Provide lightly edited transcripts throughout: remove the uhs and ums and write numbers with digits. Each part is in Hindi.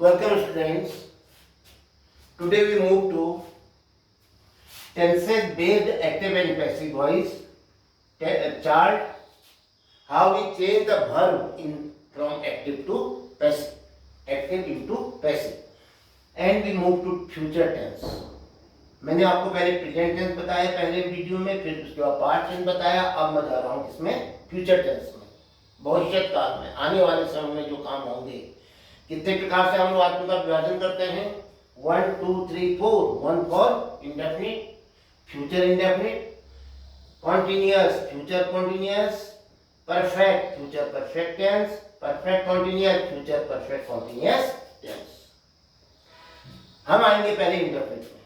Welcome students. Today we move to tenses based active and passive voice chart. How we change the verb from active to passive, active into passive, and we move to future tense. मैंने आपको पहले प्रेजेंट टेंस बताया पहले वीडियो में, फिर उसके बाद पास्ट टेंस बताया। अब मैं जा रहा हूँ किसमें? फ्यूचर टेंस में, भविष्य काल में, आने वाले समय में जो काम होंगे। कितने प्रकार से हम लोग वाक्यों का विभाजन करते हैं? 1 2 3 4। 1 for indefinite, future indefinite, continuous, future continuous, perfect, future perfect tense, perfect continuous, future perfect continuous tense. हम आएंगे पहले इंडेफिनिट में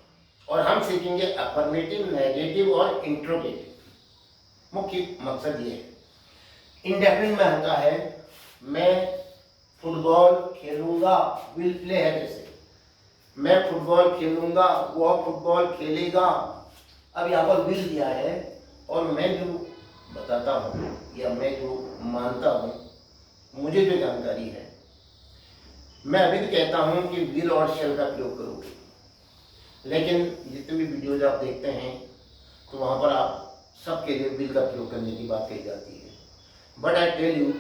और हम सीखेंगे अफर्मेटिव, नेगेटिव और इंट्रोगेटिव। मुख्य मकसद ये है। इंडेफिनिट में होता है मैं फुटबॉल खेलूंगा, विल प्ले है, जैसे मैं फुटबॉल खेलूंगा, वो फुटबॉल खेलेगा। अब यहाँ पर विल दिया है और मैं जो बताता हूँ या मैं जो मानता हूँ, मुझे जो जानकारी है, मैं अभी भी कहता हूँ कि विल और शेल का प्रयोग करोगे। लेकिन जितने भी वीडियोज आप देखते हैं तो वहाँ पर आप सबके लिए विल का प्रयोग करने की बात कही जाती है। But I tell you,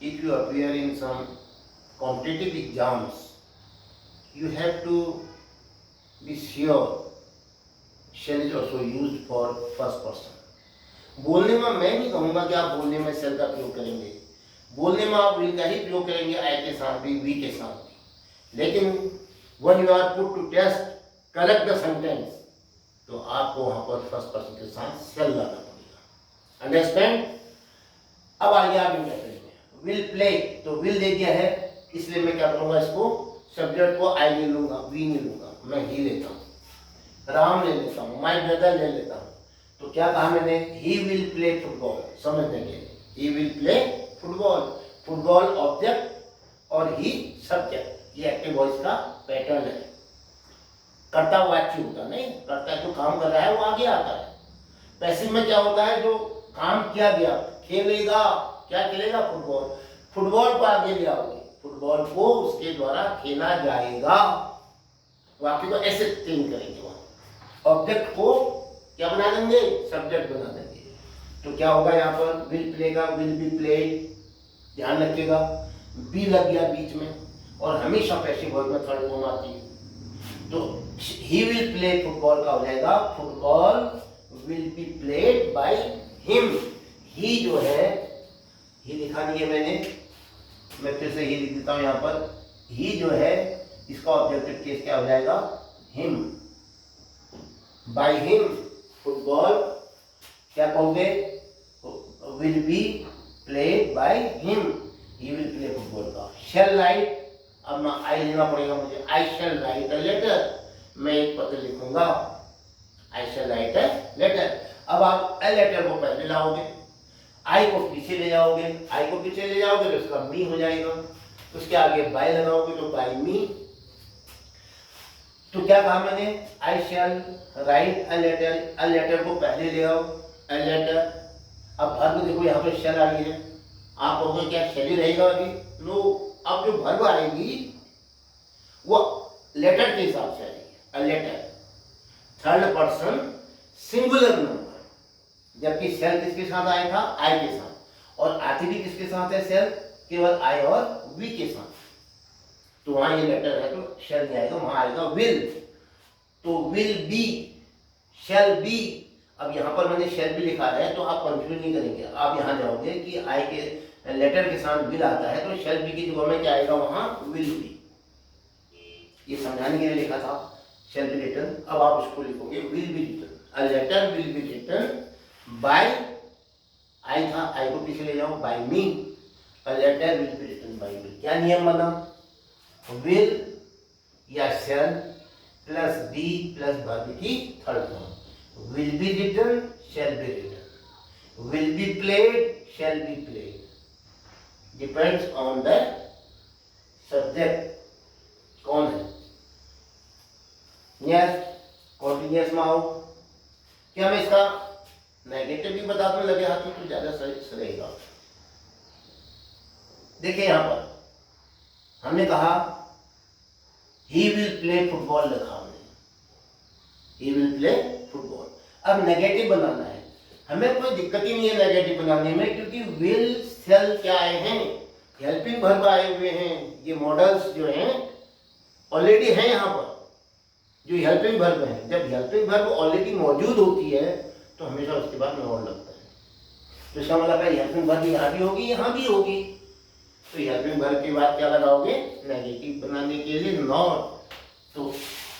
if you appear in some competitive exams, you have to be sure shall is also used for first person. बोलने में मैं नहीं कहूँगा कि आप बोलने में shall का प्रयोग करेंगे, बोलने में आप will का ही प्रयोग करेंगे, I के साथ भी, we के साथ भी। लेकिन when you are put to test, correct the sentence, तो आपको वहाँ पर first person के साथ shall लाना पड़ेगा। Understand? अब आइए आप इंडेफिनिट में। will play, तो will दे दिया है, इसलिए मैं क्या करूंगा, इसको सब्जेक्ट को आई ले लूंगा, वी नहीं लूंगा, मैं ही लेता हूँ। राम ले लेता हूँ, माय ब्रदर ले लेता हूँ। तो क्या कहा मैंने? ही विल प्ले फुटबॉल। समझने के लिए ही will play football, football object और ही सब्जेक्ट। ये एक्टिव वॉइस का पैटर्न है। कर्ता वाच्य होता नहीं, कर्ता जो काम कर रहा है वो आगे आता है। पैसिव में क्या होता है? जो काम किया गया, खेलेगा, क्या खेलेगा? फुटबॉल। फुटबॉल को आगे ले आओगे, फुटबॉल को उसके द्वारा खेला जाएगा। वाक्य को ऐसे चेंज करेंगे, वहां ऑब्जेक्ट को क्या बना देंगे? सब्जेक्ट बना देंगे। तो क्या होगा यहाँ पर? विल प्ले का विल बी प्लेड, ध्यान रखिएगा, बी लग गया बीच में, और हमेशा पैसिव वॉइस में थर्ड फॉर्म आती है। तो ही विल प्ले फुटबॉल का हो जाएगा football will be played by him. He जो है, ही लिखा नहीं है मैंने, मैं फिर से ही लिख देता हूं यहाँ पर। ही जो है, इसका ऑब्जेक्टिव केस क्या हो जाएगा? हिम। बाय हिम फुटबॉल क्या कहोगे? Will be played by him, he will play football का। शैल राइट, अब मैं आई लेना पड़ेगा मुझे। आई शैल राइट अ लेटर, मैं एक पत्र लिखूंगा। आई शैल राइट अ लेटर। अब आप अ लेटर को पहले लाओगे, आई को पीछे ले जाओगे, आई को पीछे ले जाओगे तो उसका मी हो जाएगा। उसके आगे बाय लगाओगे तो बाय मी। तो क्या कहा मैंने? I shall write a letter, a letter को पहले ले आओ, अ लेटर। अब वर्ब देखो यहाँ पे शैल आई है, आप कहोगे क्या शैल ही रहेगा अभी? नो, अब जो वर्ब आएगी वो लेटर के हिसाब से आएगी। A letter third person singular number, जबकि सेल किसके साथ आया था? आई के साथ। और आती भी किसके साथ है? सेल केवल आई और वी के साथ। तो वहां ये लेटर है तो शेल नहीं आएगा, वहां आएगा विल। तो विल बी, शेल बी। अब यहाँ पर मैंने शेल बी लिखा है तो आप कंफ्यूज नहीं करेंगे। आप यहाँ जाओगे कि आई के लेटर के साथ विल आता है तो शेल बी की जगह में क्या आएगा? वहां विल बी। ये समझाने के लिए लिखा था शेल बी रिटन। अब आप उसको लिखोगे will be written, a letter will be written by, I था, आई को पीछे ले जाओ, by me, a letter will be written by me. क्या नियम बना? विल या shall plus be plus verb की third form. Will be written, shall be written. Will be played, shall be played. Depends on the subject कौन है। नेक्स्ट कॉन्टिन्यूअस में आओ। क्या मैं इसका नेगेटिव भी बता दूं लगे हाथ में तो ज्यादा सही रहेगा। देखिए यहां पर हमने कहा ही विल प्ले फुटबॉल लिखा हमने, ही विल प्ले फुटबॉल। अब नेगेटिव बनाना है, हमें कोई दिक्कत ही नहीं है नेगेटिव बनाने में, क्योंकि विल शैल क्या आए हैं, हेल्पिंग वर्ब आए हुए हैं। ये मॉडल्स जो हैं ऑलरेडी हैं यहाँ पर, जो हेल्पिंग वर्ब है। जब हेल्पिंग वर्ब ऑलरेडी मौजूद होती है तो हमेशा उसके बाद नॉट लगता है। तो इसका मतलब है हेल्पिंग वर्ब यहाँ भी होगी, यहाँ भी होगी। तो हेल्पिंग वर्ब के बाद क्या लगाओगे, नेगेटिव बनाने के लिए नॉट। तो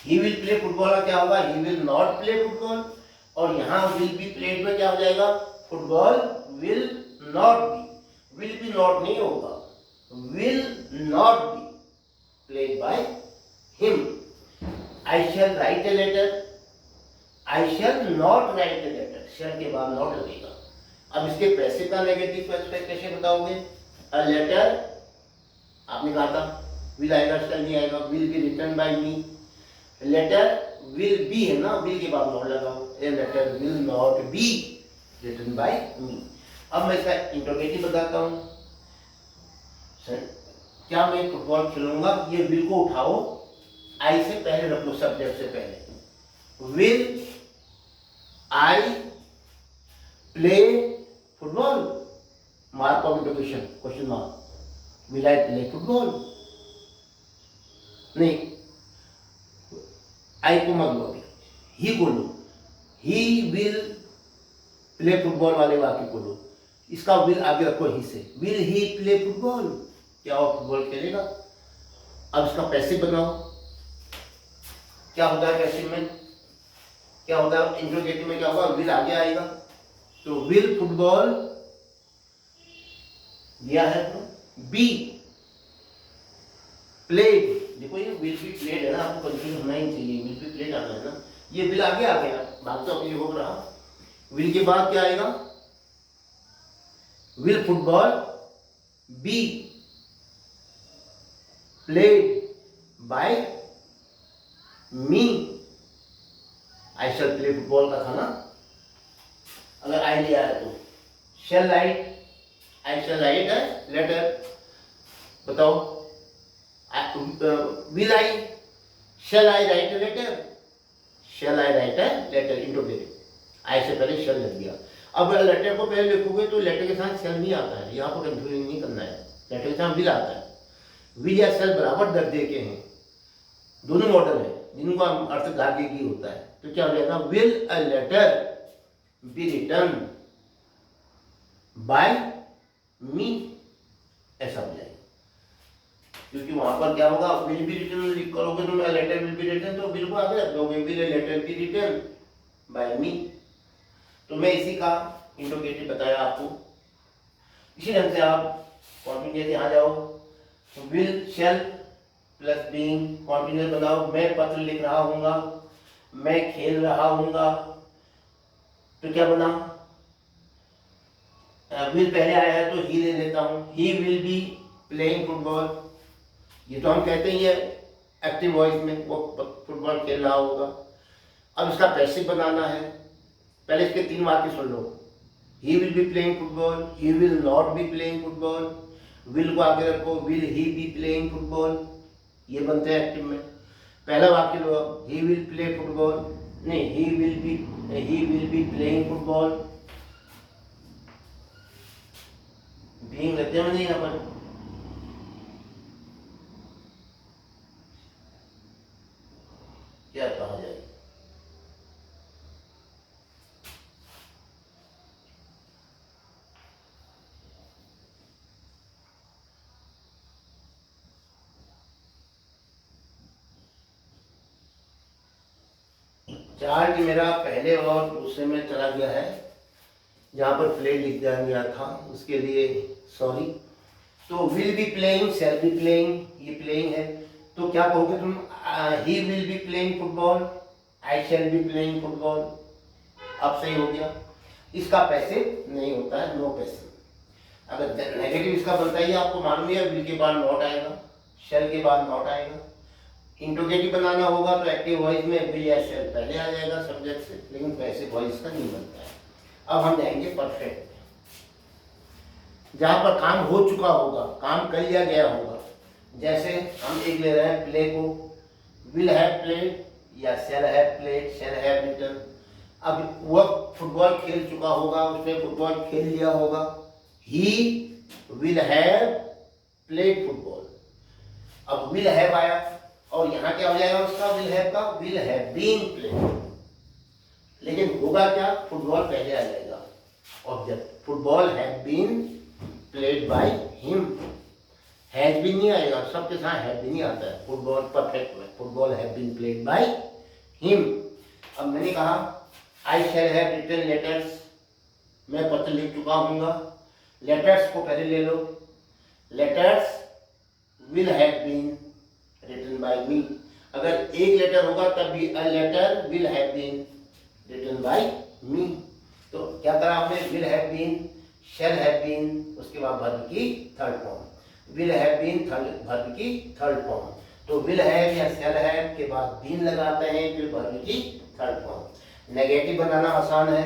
ही विल प्ले फुटबॉल का क्या होगा, he will not play football. और यहाँ विल बी प्लेड में क्या हो जाएगा, football will not be, will be not नहीं होगा, will not be played by him. I shall write a letter, I shall not write a letter, shall के बाद नॉट लगेगा। अब इसके पैसे का नेगेटिव एस्पेक्ट कैसे बताओगे, अ लेटर आपने कहा था विल आएगा, शैल नहीं आएगा, will be written by me. Letter will be है ना, विल के बाद नॉट लगाओ, a letter will not be written by me. अब मैं इसका इंट्रोगेटिव बताता हूँ। क्या मैं फुटबॉल खेलूंगा, ये विल को उठाओ, आई से पहले रख लो, सब्जेक्ट से पहले। Will I play football, mark of interrogation, question mark. Will I play football, नहीं आई को मत लो, ही को लो, ही विल प्ले फुटबॉल वाले वाक्य को लो, इसका विल आगे रखो ही से। विल ही प्ले फुटबॉल, क्या वो फुटबॉल खेलेगा। अब इसका पैसिव बनाओ, क्या होता है पैसिव में, क्या होता है इंट्रोगेटिव में, क्या होगा, विल आगे आएगा। तो विल फुटबॉल दिया है तो बी प्लेड, देखो ये विल बी प्लेड है ना, आपको कंफ्यूज होना ही चाहिए, विल बी प्लेड आना है ना, ये विल आगे आ गया, बात तो अपनी हो रहा। विल के बाद क्या आएगा, will football be played by me. I shall play football का था ना, अगर आई लिया है तो shall write, I shall write है लेटर, बताओ will I, shall I write a letter, shall I write a letter, interrogative, I से पहले शैल लग गया। अब लेटर को पहले लिखोगे तो लेटर के साथ शैल नहीं आता है, यहाँ पर कंफ्यूजन नहीं करना है, लेटर के साथ विल आता है। विल या शैल बराबर दर्जे के हैं, दोनों मॉडल है जिनका अर्थ आगे की होता है। तो क्या हो जाएगा, will a letter be return by me, ऐसा हो जाएगा। क्योंकि वहां पर क्या होगा, विल बी रिटर्न लिख करोगे तो लेटर विल बी रिटर्न, तो विल को आगे रख दोगे, will a letter be return by me. तो मैं इसी का इंट्रोगेटिव बताया आपको। इसी ढंग से आप कॉन्टिन्यूस यहाँ जाओ, will shell plus being continuous बनाओ। मैं पत्र लिख रहा हूँगा, मैं खेल रहा हूँगा, तो क्या बना, विल पहले आया है तो ही ले लेता हूँ, ही विल बी प्लेइंग फुटबॉल। ये तो हम कहते ही है एक्टिव वॉइस में, वो फुटबॉल खेल रहा होगा। अब इसका पैसिव बनाना है, पहले इसके 3 वाक्य सुन लो। He will be playing football, he will not be playing football, will को आगे रखो, will he be playing football, ये बनते हैं एक्टिव में। पहला वाक्य लो, ही विल प्ले फुटबॉल, नहीं he will be playing football, being लगते हैं नहीं यहाँ पर, क्या कहा जाए, चार्ज मेरा पहले और दूसरे में चला गया है, जहाँ पर प्ले लिख दिया गया था उसके लिए सॉरी। तो will be playing, shall be playing, ये प्लेइंग है, तो क्या कहोगे तुम, ही will be playing football, I shall be playing football. अब सही हो गया। इसका पैसिव नहीं होता है, नो पैसिव। अगर नेगेटिव इसका बनता ही आपको मालूम है, विल के बाद नॉट आएगा, शैल के बाद नॉट आएगा। इंट्रोगेटिव बनाना होगा तो एक्टिव वॉइस में विल या शैल पहले आ जाएगा सब्जेक्ट से, लेकिन पैसिव वॉइस का नहीं बनता है। अब हम जाएंगे परफेक्ट, जहां पर काम हो चुका होगा, काम कर लिया गया होगा। जैसे हम एक ले रहे हैं प्ले को, विल हैव प्लेड या shall have played, shall have written. अब वह फुटबॉल खेल चुका होगा, उसने फुटबॉल खेल लिया होगा। He will have played football. अब विल हैव आया और यहाँ क्या हो जाएगा उसका, विल हैव का, विल हैव बीन प्लेड। लेकिन होगा क्या, फुटबॉल पहले आ जाएगा object. Football have been played by him. Has been नहीं आएगा, सबके साथ हैव बीन नहीं आता है फुटबॉल परफेक्ट में। Football have been played by him. अब मैंने कहा I shall have written letters, मैं पत्र लिख चुका हूँगा। लेटर्स को पहले ले लो। Letters will have been written by me. अगर एक लेटर होगा तब भी a letter will have been written by me. तो क्या करा आपने, will have been, shall have been, उसके बाद वर्ब की third form. Will have been verb की थर्ड फॉर्म। तो विल हैव या शैल हैव के बाद बीन लगाते हैं, फिर वर्ब की थर्ड फॉर्म। नेगेटिव बनाना आसान है।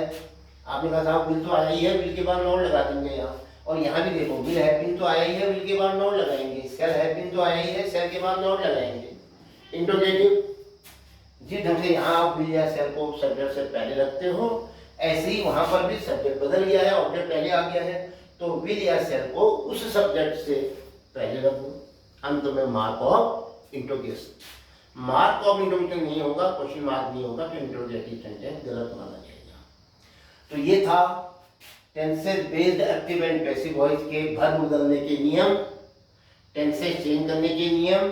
आपने कहा साहब विल तो आया ही है, विल के बाद नॉट लगा देंगे यहाँ। और यहाँ भी देखो विल हैव बीन तो आया ही है, विल के बाद नॉट लगाएंगे। शैल हैव बीन तो आया ही है, शैल के बाद नॉट लगाएंगे। इंट्रोगेटिव जिस ढंग से यहाँ आप विल या शैल को सब्जेक्ट से पहले रखते हो, ऐसे ही वहाँ पर भी सब्जेक्ट बदल गया है, ऑब्जेक्ट पहले आ गया है। तो विल या शैल को उस सब्जेक्ट से पहले रख दो। अंत में mark of interrogation. Mark of interrogation नहीं होगा, क्वेश्चन मार्क नहीं होगा, तो इंट्रोगेटिव सेंटेंस गलत माना जाएगा। तो ये था tenses based active and passive voice के वर्ब बदलने के नियम, टेंसेस चेंज करने के नियम।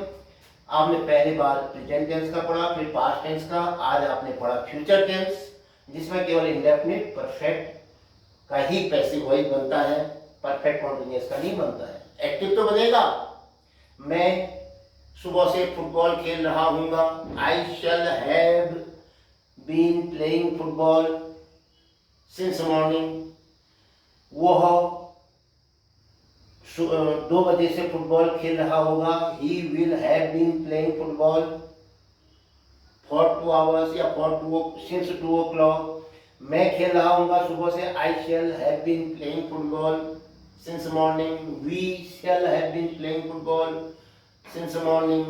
आपने पहली बार प्रेजेंट टेंस का पढ़ा, फिर पास्ट टेंस का, आज आपने पढ़ा फ्यूचर टेंस, जिसमें केवल इंडेफिनिट परफेक्ट का ही पैसिव वॉइस बनता है, परफेक्ट कॉन्टिन्यूअस का नहीं बनता है। एक्टिव तो बनेगा, मैं सुबह से फुटबॉल खेल रहा हूँगा, I shall have been playing football since morning. वह 2 बजे से फुटबॉल खेल रहा होगा, he will have been playing football for 2 hours या सिंस 2 o'clock। मैं खेल रहा हूँगा सुबह से, I shall have been playing football since morning. We shall have been playing football since morning.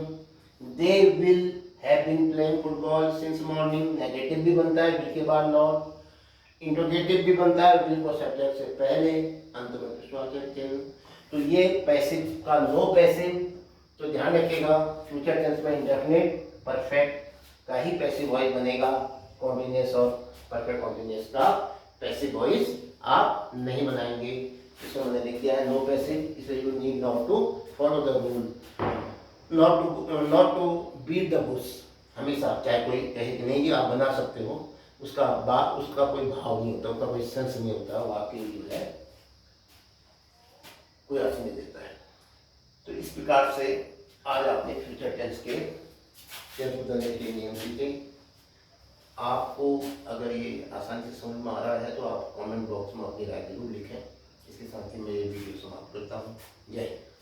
They will have been playing football since morning. Negative भी बनता है विल के बाद नॉट, इंट्रोगेटिव भी बनता है विल को सब्जेक्ट से पहले, अंत में प्रश्नवाचक चिन्ह। तो ये पैसिव का नो पैसिव, तो ध्यान रखिएगा फ्यूचर टेंस में इंडेफिनिट परफेक्ट का ही पैसिव वॉइस बनेगा, कॉन्टिन्यूअस और परफेक्ट कॉन्टिन्यूअस का पैसिव वॉइस आप नहीं बनाएंगे। इसमें मैंने लिख दिया है नो पैसिव, इसलिए you need not to follow the rule, not to beat the bush. हमेशा चाहे कोई कहे कि नहीं आप बना सकते हो, उसका कोई भाव नहीं होता, उसका कोई सेंस नहीं होता, वो आपके लिए है कोई अर्थ नहीं देता है। तो इस प्रकार से आज आपने फ्यूचर टेंस के टेंस बदलने के नियम सीखे। आपको अगर ये आसानी से समझ में आ रहा है तो आप कमेंट बॉक्स में अपनी राय जरूर लिखें। इसके साथ ही मैं ये वीडियो समाप्त करता हूँ। जय हिंद।